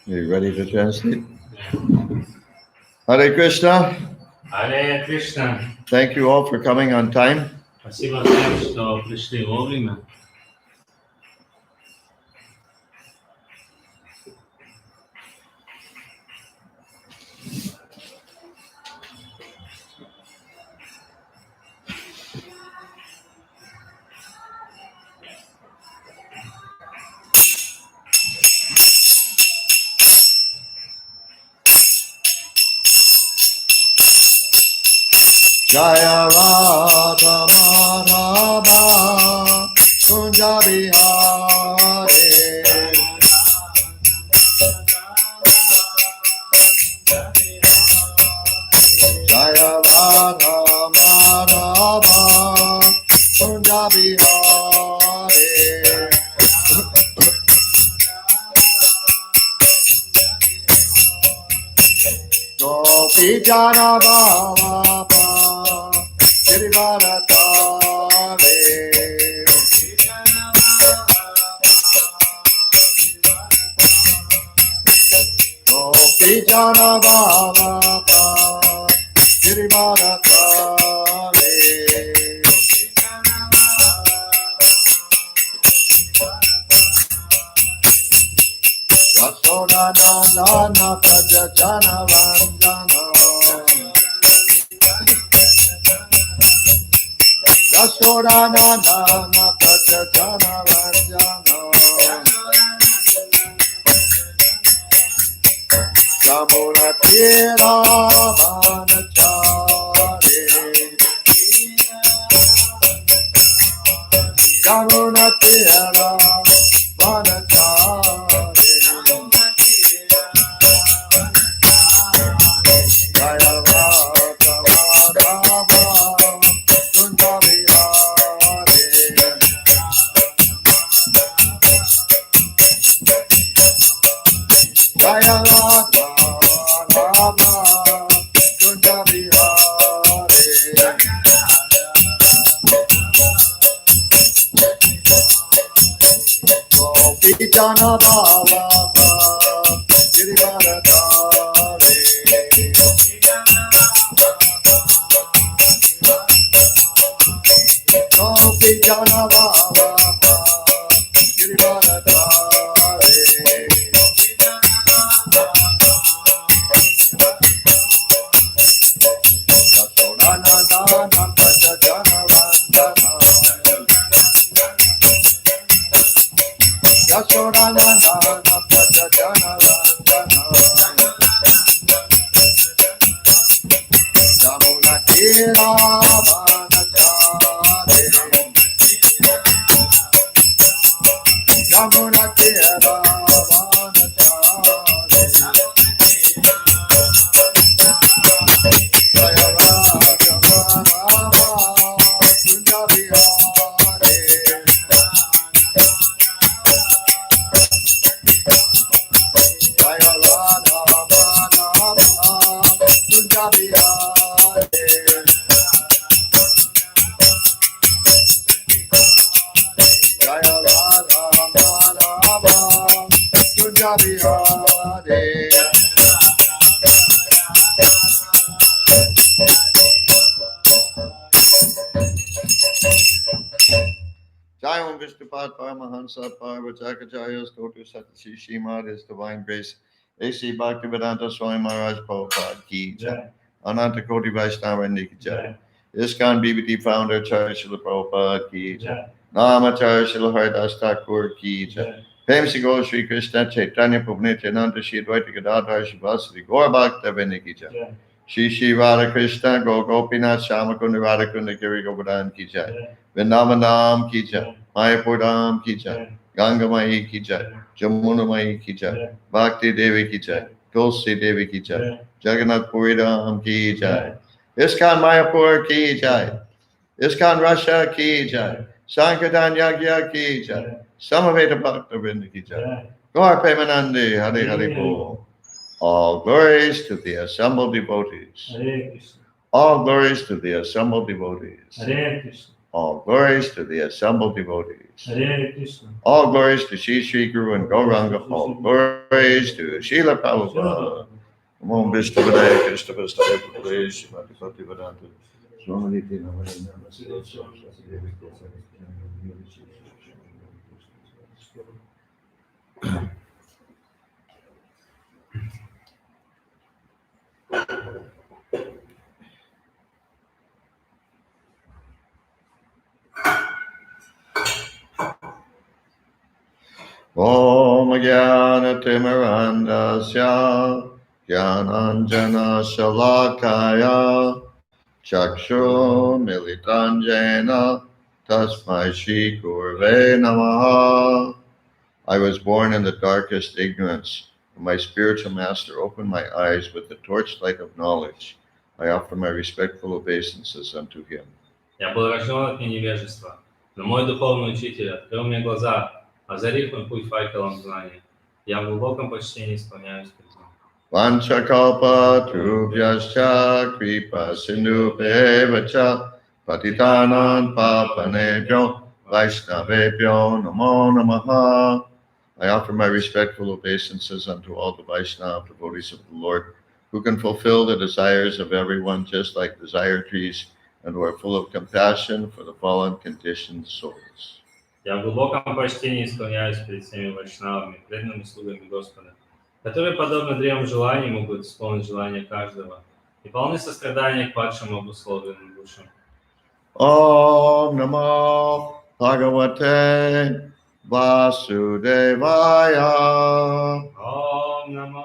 Are you ready to translate? Hare Krishna. Hare Krishna. Thank you all for coming on time. Спасибо всем, что пришли вовремя. Jaya Radha Madhava Kunja Vihare Jaya Radha Madhava Kunja Vihare Gopi Vijana Bhava Girivaratare Vijana Bhava Girivaratare Yasodana Nana Prajajana Vandana Yasodana Nana Prajajana Vandana Yamuna Tira Vanachare Yamuna Tira Vanachare Jaya Radha Madhava Kunda Vihare Jaya Radha Madhava Kunda Vihare Vijana Bhava Girivaratare Vijana Bhava Girivaratare Yasodana Nana Prajajana Vandana Yasodana Nana Prajajana Vandana Yamuna Tira Vanachare Yamuna Tira Vanachare Jaya Radha Madhava Kunda Vihare Jaya Radha Madhava Kunda Vihare Jaya Radha Madhava Kunda Vihare Jai Om Vishnupad Paramahansa Parvacharya Stotu Satashi Srimad His Divine Grace A.C. Bhaktivedanta Swami Maharaj Prabhupada Ki Jai Ananta Koti Vaishnava Ki Jai ISKCON BBT Founder Acharya Srila Prabhupada Ki Jai Namacharya Srila Haridas Thakur Ki Jai Famous Guru Sri Krishna Chaitanya Prabhu Nityananda Shri Advaita Gadadhar Shivasari Gaur Bhakta Vini Ki Jai Shri Shri Radha Krishna Gaur Gopinath Shamakunda Radhakunda Giri Govardhan Ki Jai Vrindavanam Ki Jai Mayapur Dham Ki Jai Ganga Mai Ki Jai Jamuna Mai Ki Jai Bhakti Devi Ki Jai Tulsi Devi Ki Jai Jagannath Puri Dham Ki Jai ISKCON Mayapur Ki Jai ISKCON Russia Ki Jai Sankirtan Yagya Ki Jai Samaveta Bhakta Vrinda Ki Jai Gaur Premanande Hare Hare Bol All glories to the assembled devotees. Hare Krishna. All glories to the assembled devotees. Hare Krishna. All glories to the assembled devotees. Hare Krishna. All glories to Shri Shri Guru and Gauranga. All glories to Srila Prabhupada. Namo Vishnu Padaya Krishna Vastaya Putale Srimati Bhaktivedanta Swami Niti Namani Namaste Om Jnana Timirandasya Jnananjana Shalakaya Chakshu Militanjena Tasmai Shri Gurve Namaha. I was born in the darkest ignorance. My spiritual master opened my eyes with the torchlight of knowledge. I offer my respectful obeisances unto him. Я был рожден от невежества, но мой духовный учитель открыл мне глаза, озарив мой путь факелом знания. Я в глубоком почтении склоняюсь перед ним. Vanchakalpa Trubhyascha Kripa Sindhubheva Patitanan Papanebhyo Vaishnavebhyo Namo Namaha. I offer my respectful obeisances unto all the Vaishnava devotees of the Lord, who can fulfill the desires of everyone just like desire trees, and who are full of compassion for the fallen conditioned souls. Я в глубоком почтении склоняюсь перед всеми вайшнавами, преданными слугами Господа, которые, подобно древам желаний, могут исполнить желания каждого и полны сострадания к падшим обусловленным душам. Om Namo Bhagavate Vasudevaya. Om Namo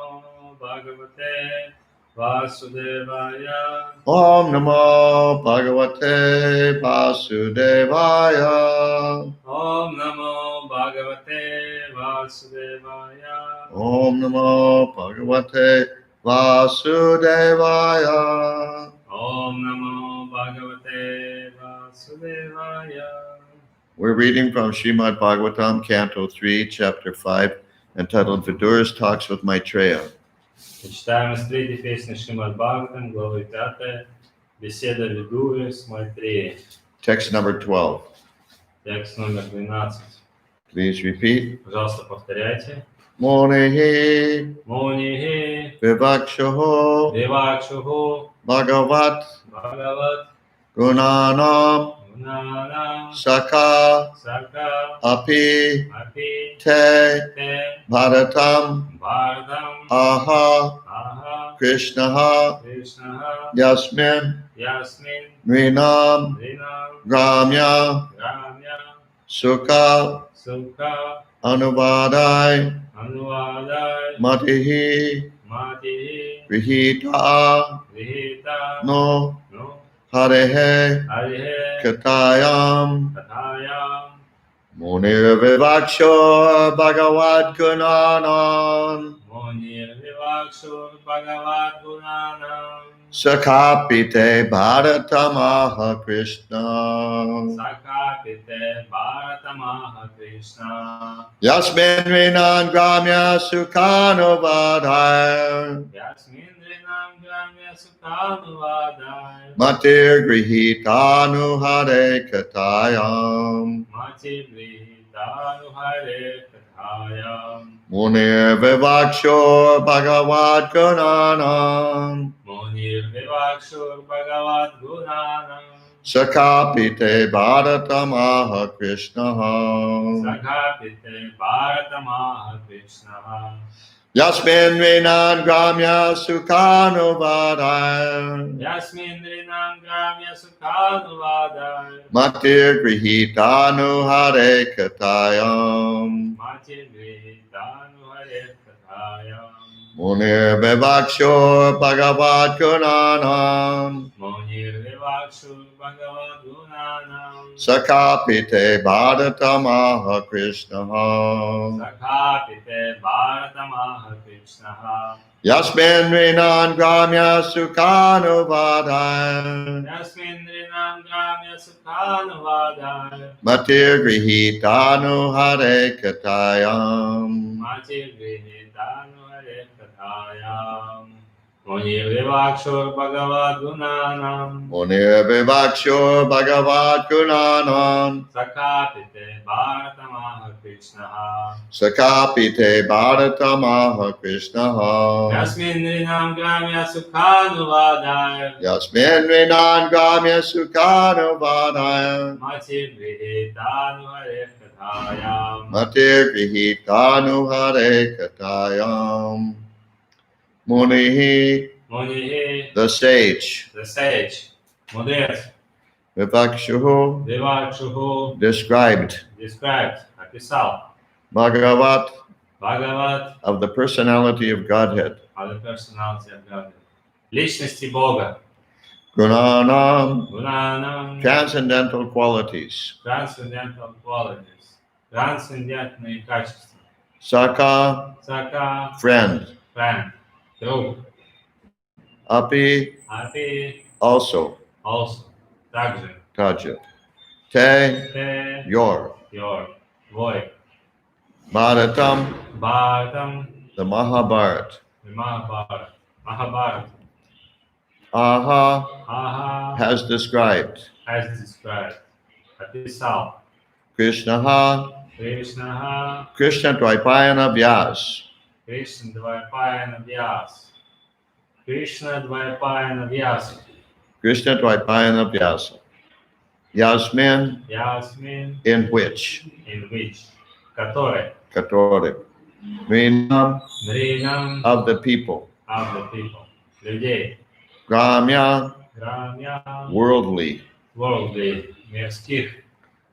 Bhagavate Vasudevaya. Om Namo Bhagavate Vasudevaya. Om Namo Bhagavate Vasudevaya. Om Namo Bhagavate Vasudevaya. Om Namo Bhagavate Vasudevaya. We're reading from Srimad Bhagavatam, Canto 3, Chapter 5, entitled Vidura's Talks with Maitreya. Читаем из третьей песни Шримад Бхагаватам, главы 5, беседа Видуры с Майтреей. Text number 12. Текст номер 12. Please repeat. Пожалуйста, повторяйте. Monihi Мунихи, Vivakshaho Вивакшуху, Bhagavat Бхагават, Gunanam Гунанам, Saka Сака, Api Апи, Te Те, Bharatam Бардам, Aha Аха, Krishnaha Кришнаха, Yasmin Ясмин, Rinam Ринам, Gramya Рамья, Sukha Сука, Anuvadai Анувадай, Matihi Матихи, Vihita Вихита, No Ну, Harehe Арихе, Katayam Катаям, Munir Vivaksho Bhagavad Gunanan Монир Вивакшур Бхагават Гунанам, Sakapite Bharatamaha Krishna Sakapite Bharatamaha Krishna, Yasmin Rinan Gramya Sukhanovadai Yasmindrinam Gramya Sukhanuvadai, Matir Grihitanu Hare Katayam Mati Brihitanu Hare Kathayam, Munir Vivaksho Bhagavad Gunanan Monir Vivakshur Bhagavad Gunanam, Sakapite Bharatamaha Krishna Sakapite Bharatamaha Krishna, Yasmin Rinan Gramya Sukhanovadai Yasmindrinam Gramya Sukhanuvadai, Matir Grihitanu Hare Katayam Mati Brihitanu Hare Kathayam, Munir Vivaksho Bhagavad Gunanan Monir Vivakshur Bhagavad Gunanam, Sakapite Bharatamaha Krishna Sakapite Bharatamaha Krishna, Yasmin Rinan Gramya Sukhanovadai Yasmindrinam Gramya Sukhanuvadai, Matir Grihitanu Hare Katayam Mati Brihitanu Hare Kathayam, Monir Vivakshur Bhagavad Gunanam, Munir Vivaksho Bhagavad Gunanan Sakapite Bharatamaha Krishna, Sakapite Bharatamaha Krishna Yasmindrinam Gramya Sukhanuvadai, Yasmin Rinan Gramya Sukhanovadai Mati Brihitanu Hare Kathayam, Matir Grihitanu Hare Katayam Munihi Munihi, the sage the sage, Mudir, Vivakshuhu Vivakshuhu, described described, описал, Bhagavat Bhagavat, of the personality of Godhead of the personality of God, личности Бога, Gunanam Gunanam, transcendental qualities transcendental qualities, трансцендентные качества, Saka Сака, friend friend, друг, Api Апи, also also, также, Taja Te Те, your your, твой, Bharatam Бхагаватам, the Mahabharat Mahabharata. Aha Aha has described. has described. Описал. Krishnaha, Krishna Krishna Dvaipayana Vyas. Krishna Dvaipayana Vyas. Krishna Dvaipayana Vyas. Krishna Dvaipayana Vyasa. Yasmin, Yasmin in which. in which. Который. Katore. Rinam, Nrinam of the people. of the people. Людей. Gramya, Gramya worldly. worldly. Мирских.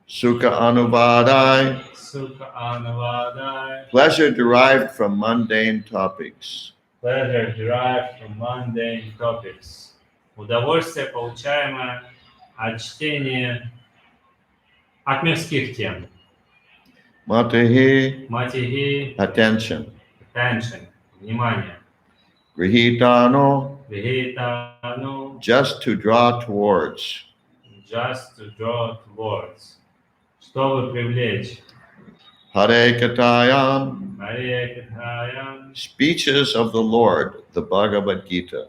Sukha Anuvadai, Sukha Anavadai. pleasure derived from mundane topics. Pleasure derived from mundane topics. Удовольствие, получаемое от чтения от мирских тем. Matahi, Матихи, attention. attention, внимание. Grihitano, Vihitanu, just to draw towards. just to draw towards. Чтобы привлечь. Hare Katayam, Hare Katayam, speeches of the Lord, the Bhagavad Gita.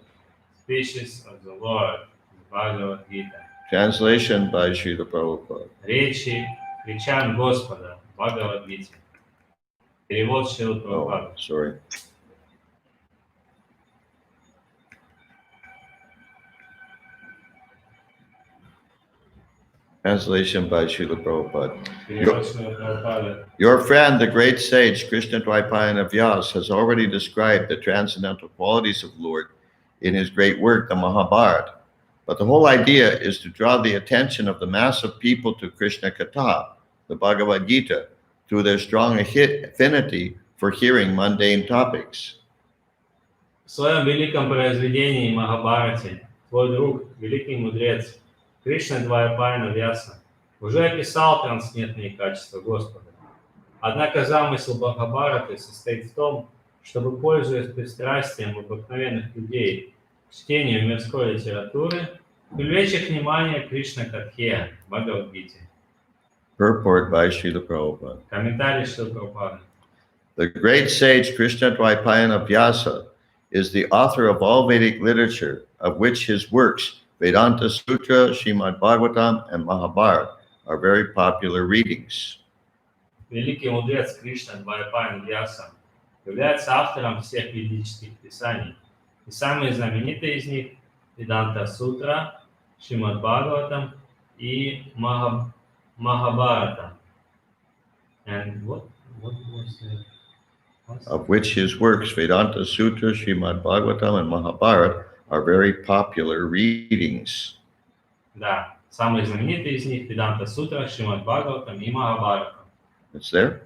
speeches of the Lord, the Bhagavad Gita. Translation by Srila Prabhupada. Речи, речам Господа, Бхагавад Гите. Перевод Шрила Oh, Прабхупады. sorry. Translation by Srila Prabhupada. Перевод Шрила Прабхупады. Your friend, the great sage Krishna Dvaipayana Vyas, has already described the transcendental qualities of Lord in his great work, the Mahabharata. But the whole idea is to draw the attention of the mass of people to Krishna Katha, the Bhagavad Gita, through their strong affinity for hearing mundane topics. В своем великом произведении Махабхарате твой друг, великий мудрец Кришна Двайпаяна Вьяса, уже описал трансцендентные качества Господа. Однако замысел Махабхараты состоит в том, чтобы, пользуясь пристрастием обыкновенных людей к чтению мирской литературы, привлечь их внимание к Кришна-катхе, Бхагавад-гите. Purport by Srila Prabhupada. Комментарий Шрилы Прабхупады. The great sage Krishna Dvaipayana Vyasa is the author of all Vedic literature, of which his works, Vedanta Sutra, Srimad Bhagavatam, and Mahabharata, are very popular readings. Великий мудрец Кришна Двайпаяна Вьяса является автором всех ведических писаний, и самые знаменитые из них – Веданта Сутра, Шримад Бхагаватам и Махабхарата. And what was the... Of which his works, Vedanta Sutra, Srimad Bhagavatam, and Mahabharata, are very popular readings. Да, самые знаменитые из них – Веданта Сутра, Шримад Бхагаватам и Махабхарата. It's there?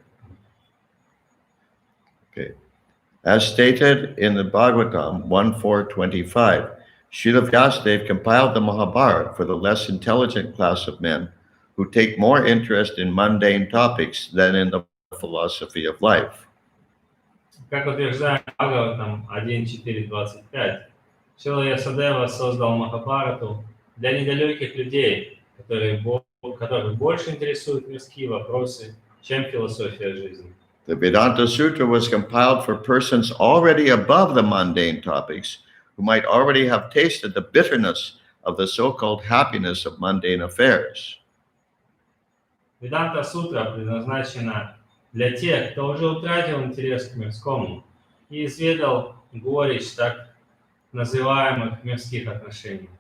Okay. As stated in the Bhagavatam 1.4.25, Srila Vyasadeva compiled the Mahabharata for the less intelligent class of men who take more interest in mundane topics than in the philosophy of life. Как утверждает Бхагаватам 1.4.25, Шрила Вьясадева создал Махабхарату для недалеких людей, которых больше интересуют мирские вопросы, чем философия жизни. The Vedanta Sutra was compiled for persons already above the mundane topics who might already have tasted the bitterness of the so-called happiness of mundane affairs. Веданта Сутра предназначена для тех, кто уже утратил интерес к мирскому и изведал горечь так называемых мирских отношений.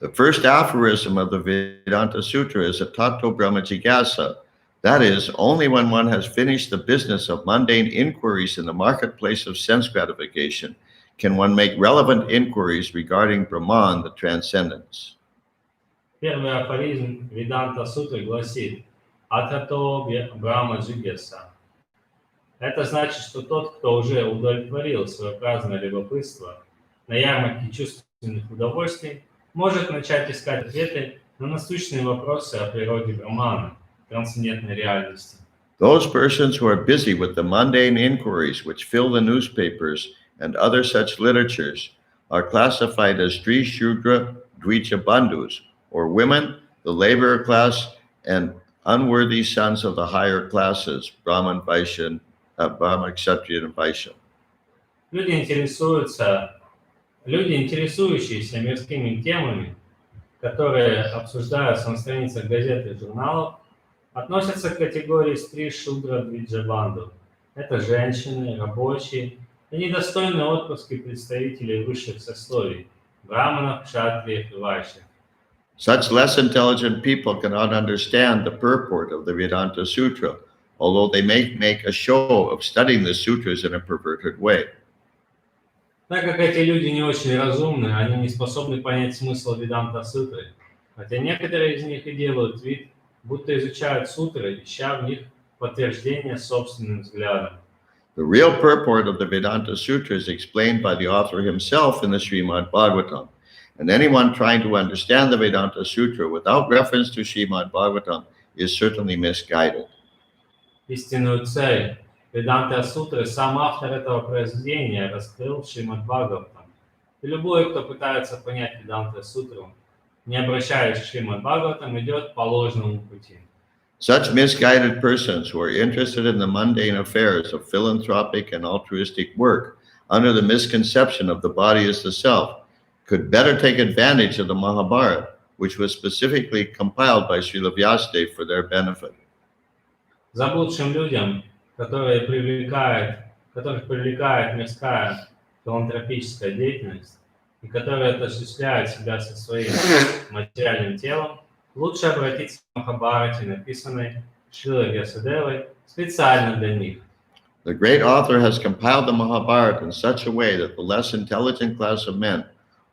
The first aphorism of the Vedanta Sutra is a Tato Brahma Jigyasa. That is, only when one has finished the business of mundane inquiries in the marketplace of sense gratification can one make relevant inquiries regarding Brahman, the transcendence. Первый афоризм Веданта Сутры гласит «Атато Брахма Джигьяса». Это значит, что тот, кто уже удовлетворил свое праздное любопытство на ярмарке чувственных удовольствий, может начать искать ответы на насущные вопросы о природе Брахмана, трансцендентной реальности. Those persons who are busy with the mundane inquiries which fill the newspapers and other such literatures are classified as Stri Shudra Dvija Bandhus, or women, the laborer class, and unworthy sons of the higher classes, Brahman, Vaishya, Brahman, Kshatriya, and Vaishya. Люди интересующиеся мирскими темами, которые обсуждаются на страницах газет и журналов, относятся к категории стри шудра двиджабанду. Это женщины, рабочие и недостойные отпрыски представителей высших сословий, браманов, кшатриев и вайшев. Such less intelligent people cannot understand the purport of the Vedanta Sutra, although they may make a show of studying the sutras in a perverted way. Так как эти люди не очень разумны, они не способны понять смысл Веданта Сутры, хотя некоторые из них и делают вид, будто изучают сутры, ища в них подтверждение собственным взглядом. The real purport of the Vedanta Sutra is explained by the author himself in the Srimad Bhagavatam, and anyone trying to understand the Vedanta Sutra without reference to Srimad Bhagavatam is certainly misguided. Истинную цель Веданта Сутры сам автор этого произведения раскрыл в Шримад Бхагаватам. И любой, кто пытается понять Веданта Сутру, не обращаясь к Шримад Бхагаватам, идет по ложному пути. Such misguided persons who are interested in the mundane affairs of philanthropic and altruistic work under the misconception of the body as the self could better take advantage of the Mahabharata, which was specifically compiled by Srila Vyasadeva for their benefit. Заблудшим людям, которых привлекает мирская филантропическая деятельность и которые отождествляют себя со своим материальным телом, лучше обратиться к Махабхарате, написанной Шрилой Вьясадевой специально для них. The great author has compiled the Mahabharata in such a way that the less intelligent class of men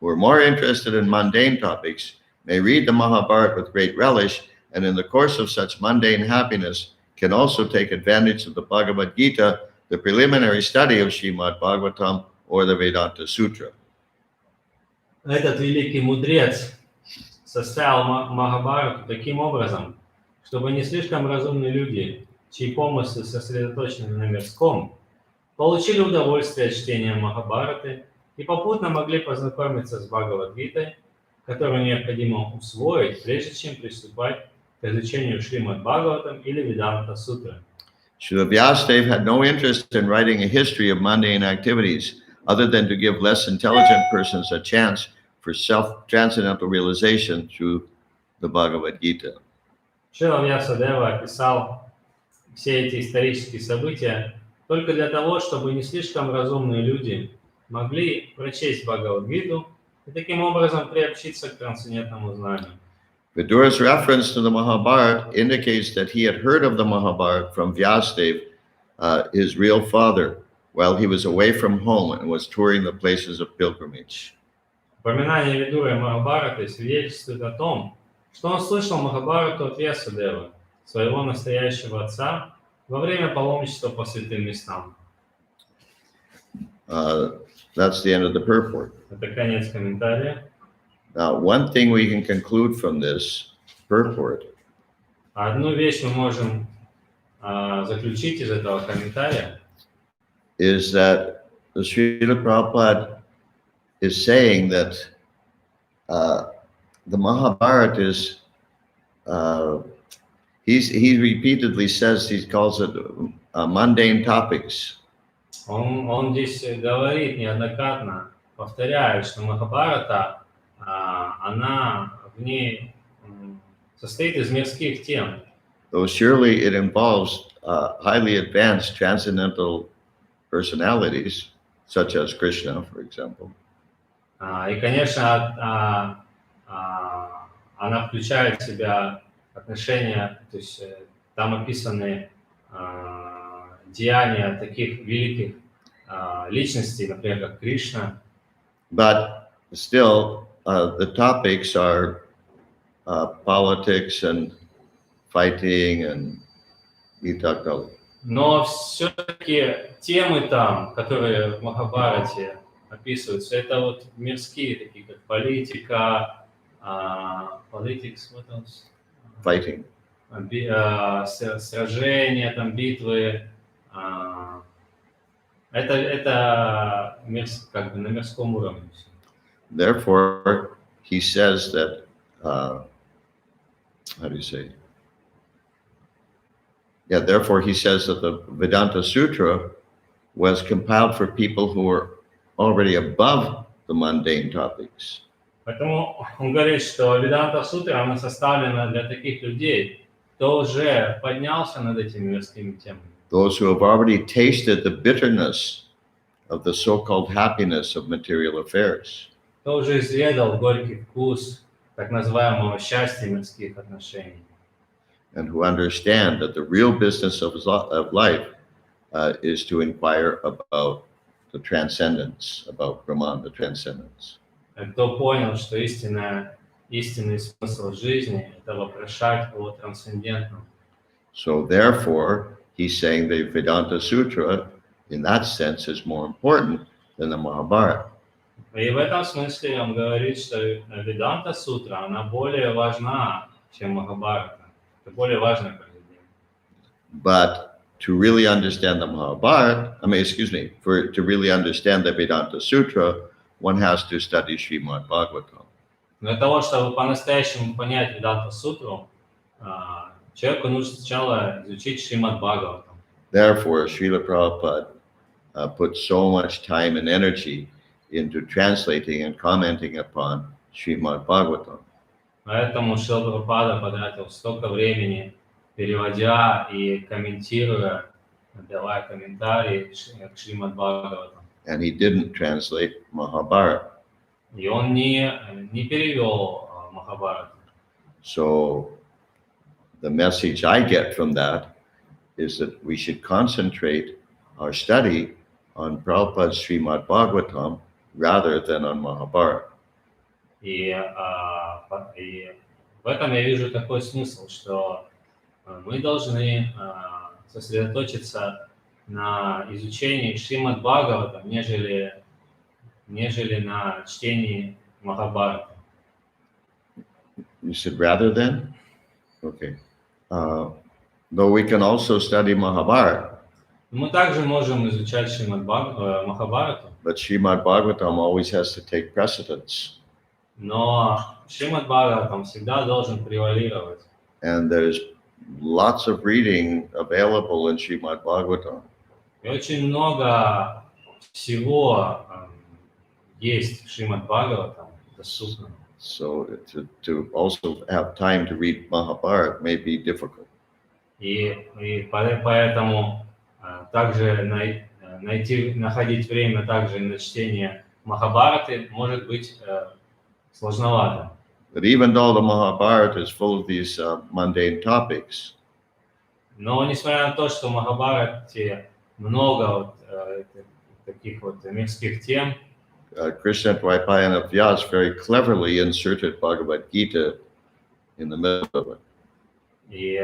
who are more interested in mundane topics may read the Mahabharata with great relish, and in the course of such mundane happiness can also take advantage of the Bhagavad Gita, the preliminary study of Srimad Bhagavatam, or the Vedanta Sutra. Этот великий мудрец составил Махабхарату таким образом, чтобы не слишком разумные люди, чьи помыслы сосредоточены на мирском, получили удовольствие от чтения Махабхараты и попутно могли познакомиться с Бхагавад-гитой, которую необходимо усвоить, прежде чем приступать к изучению Шримад Бхагаватам или Веданта Сутры. Srila Vyasadeva had no interest in writing a history of mundane activities other than to give less intelligent persons a chance for self-transcendental realization through the Bhagavad Gita. Шрила Вьясадева описал все эти исторические события только для того, чтобы не слишком разумные люди могли прочесть Бхагавад-гиту и таким образом приобщиться к трансцендентному знанию. Vidura's reference to the Mahabharata indicates that he had heard of the Mahabharata from Vyasadeva, his real father, while he was away from home and was touring the places of pilgrimage. Упоминание Видуры Махабхараты свидетельствует о том, что он слышал Махабхарату от Вьясадевы, своего настоящего отца, во время паломничества по святым местам. That's the end of the purport. Это конец комментария. Now, one thing we can conclude from this purport Одну вещь мы можем заключить из этого комментария, is that the Srila Prabhupada is saying that the Mahabharata is, he repeatedly says, he calls it mundane topics. Он здесь говорит неоднократно, повторяет, что Махабхарата, она в ней состоит из мирских тем. Though surely it involves highly advanced transcendental personalities, such as Krishna, for example. И, конечно, она включает в себя отношения, то есть там описаны деяния таких великих личностей, например, как Кришна. But still, the topics are politics and fighting and и так далее. Но все-таки темы там, которые в Махабхарате описываются, это вот мирские, такие как политика, politics, what else? Fighting. Сражения, там, битвы. Это как бы на мирском уровне. Therefore, he says that, how do you say? Yeah, therefore he says that the Vedanta Sutra was compiled for people who were already above the mundane topics. Поэтому он говорит, что Веданта Сутра, она составлена для таких людей, кто уже поднялся над этими мирскими темами. Those who have already tasted the bitterness of the so-called happiness of material affairs. Кто уже изведал горький вкус так называемого счастья мирских отношений. And who understand that the real business of life is to inquire about the transcendence, about Brahman, the transcendence. Кто понял, что истинный смысл жизни – это вопрошать о трансцендентном. So therefore, he's saying the Vedanta Sutra, in that sense, is more important than the Mahabharata. И в этом смысле он говорит, что Веданта Сутра, она более важна, чем Махабхарата. Это более важное произведение. But to really understand the Mahabharata, to really understand the Vedanta Sutra, one has to study Srimad Bhagavatam. Для того, чтобы по-настоящему понять Веданта Сутру, человеку нужно сначала изучить Шримад Бхагаватам. Therefore, Srila Prabhupada put so much time and energy into translating and commenting upon Srimad Bhagavatam. Поэтому Шрила Прабхупада потратил столько времени, переводя и комментируя, давая комментарии к Шримад Бхагаватам. And he didn't translate Mahabharata. И он не перевел Махабхарату. So the message I get from that is that we should concentrate our study on Prabhupada's Srimad Bhagavatam rather than on Mahabharata. И в этом я вижу такой смысл, что мы должны сосредоточиться на изучении Шримад Бхагаватам, нежели на чтении Махабхараты. You said rather than? Okay. Though we can also study Mahabharata. Мы также можем изучать Махабхарату, But Srimad Bhagavatam always has to take precedence. но Шримад Бхагаватам всегда должен превалировать. And there's lots of reading available in Srimad Bhagavatam. И очень много всего есть в Шримад Бхагаватам доступно. So to also have time to read Mahabharata may be difficult. И поэтому также находить время также на чтение Махабхараты может быть сложновато. But even though the Mahabharata is full of these mundane topics, Но несмотря на то, что в Махабхарате много таких мирских тем, Krishna Dvaipayana Vyas very cleverly inserted Bhagavad Gita in the middle of it. и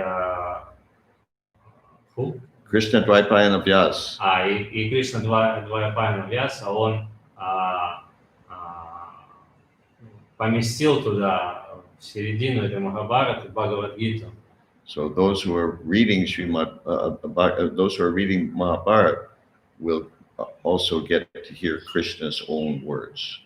Krishna Dvaipayana Vyas. И Кришна Двайпаяна Вьяса, он поместил туда, в середину этой Махабхараты, Бхагавад-гиту. So those who are reading those who are reading Mahabharata will also get to hear Krishna's own words.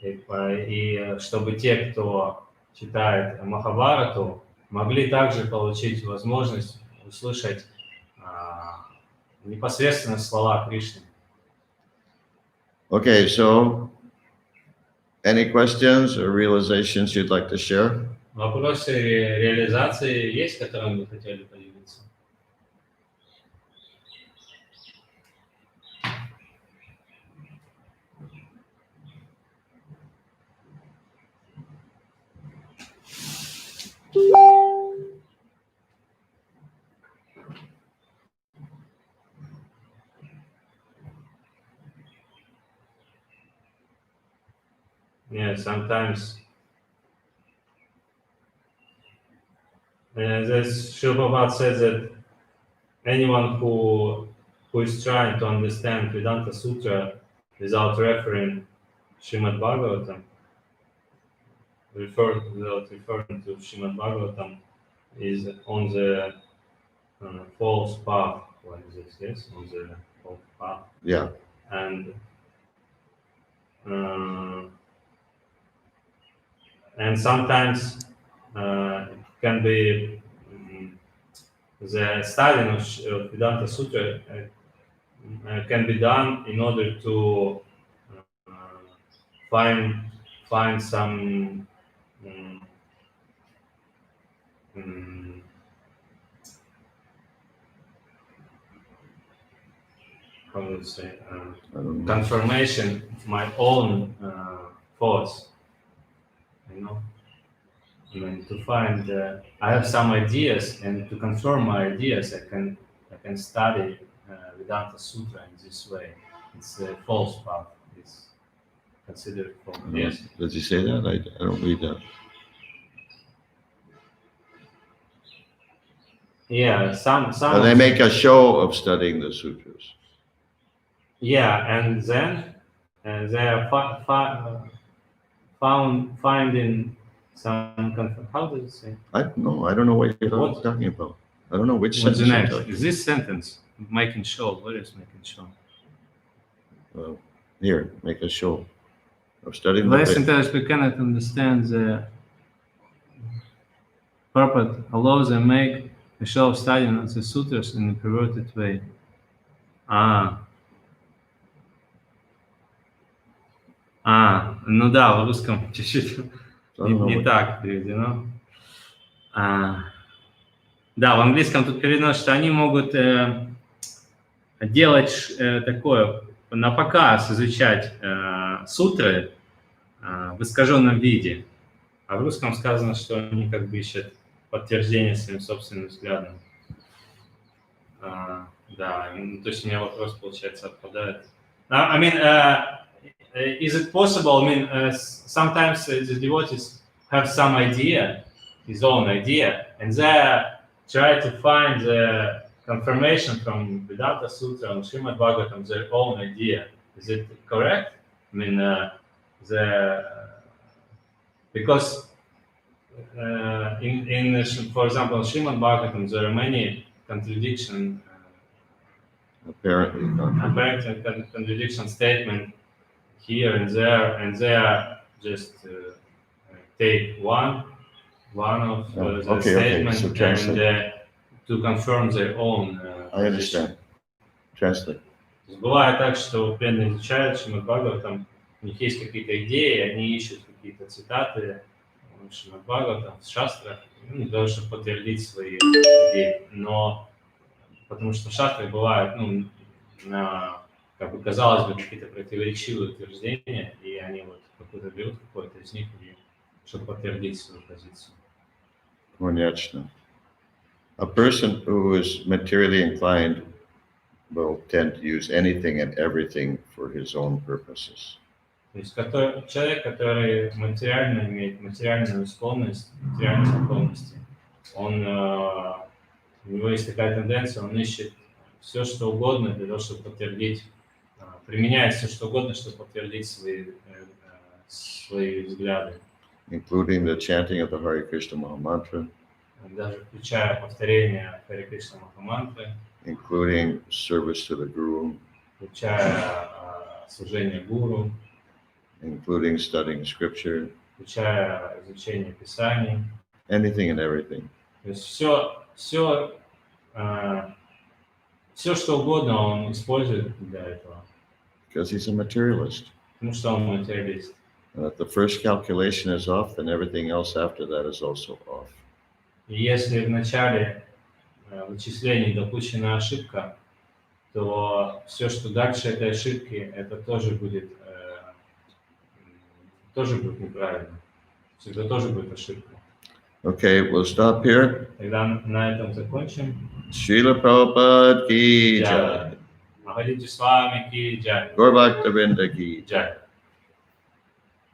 И чтобы те, кто читает Махабхарату, могли также получить возможность услышать непосредственно слова Кришны. Okay, so any questions or realizations you'd like to share? Вопросы реализации есть, которыми вы хотели поделиться? Yeah, sometimes as Srila Prabhupada says that anyone who is trying to understand Vedanta Sutra without referring Srimad Bhagavatam, without referring to Srimad Bhagavatam, is on the false path, like this, yes, on the false path. Yeah. And sometimes it can be the study of Vedanta Sutra can be done in order to find some how do you say confirmation of my own thoughts, you know. I mean, to find I have some ideas, and to confirm my ideas, I can study Vedanta Sutra in this way. It's a false path. It's considered false. Yes. Does he say that? I don't read that. Yeah, some. Well, they make a show of studying the sutras. Yeah, and then they are finding some. How do you say? I don't know what you're talking about. I don't know which What's the sentence. next? Is this sentence making show? What is making show? Well, here, make a show of studying The the sentence we cannot understand the purport, although they make a show of studying the sutras in a perverted way. Ну да, в русском чуть-чуть не так переведено. Да, в английском тут переведено, что они могут делать такое, на показ изучать сутры в искаженном виде. А в русском сказано, что они как бы ищут подтверждение своим собственным взглядом. Да, то есть у меня вопрос, получается, отпадает. I mean, is it possible, I mean, sometimes the devotees have some idea, his own idea, and they try to find the confirmation from Vedanta Sutra and Srimad Bhagavatam, their own idea. Is it correct? I mean, because in for example, Srimad Bhagavatam, there are many contradictions. Apparently contradiction statement here and there, and they are just take one of the statements so and to confirm their own. I understand. Translate. Бывает так, что преданные изучают Шримад Бхагаватам, у них есть какие-то идеи, они ищут какие-то цитаты Шримад Бхагаватам в шастрах, для того, чтобы подтвердить свои идеи. Но потому что в шастрах бывают, как бы казалось бы, какие-то противоречивые утверждения, и они вот какой-то берут какой-то из них, чтобы подтвердить свою позицию. Конечно. A person who is materially inclined will tend to use anything and everything for his own purposes. То есть человек, который материально имеет материальную склонность, материальные склонности, у него есть такая тенденция, он ищет все, что угодно для того, чтобы подтвердить, применяет все, что угодно, чтобы подтвердить свои взгляды. Including the chanting of the Hare Krishna Mahamantra. Даже включая повторение Харе Кришна Махамантры. Including service to the Guru. Включая служение гуру. Including studying scripture. Включая изучение Писаний. Anything and everything. То есть все, что угодно он использует для этого. Because he's a materialist. Потому что он материалист. And if the first calculation is off, then everything else after that is also off. И если в начале вычислений допущена ошибка, то все, что дальше этой ошибки, это тоже будет неправильно. Всегда тоже будет ошибка. Okay, we'll stop here. Тогда на этом закончим. Srila Prabhupada ki jai. Maharidji Swami ki jai. Gaur Bhakta Vrinda ki Jai.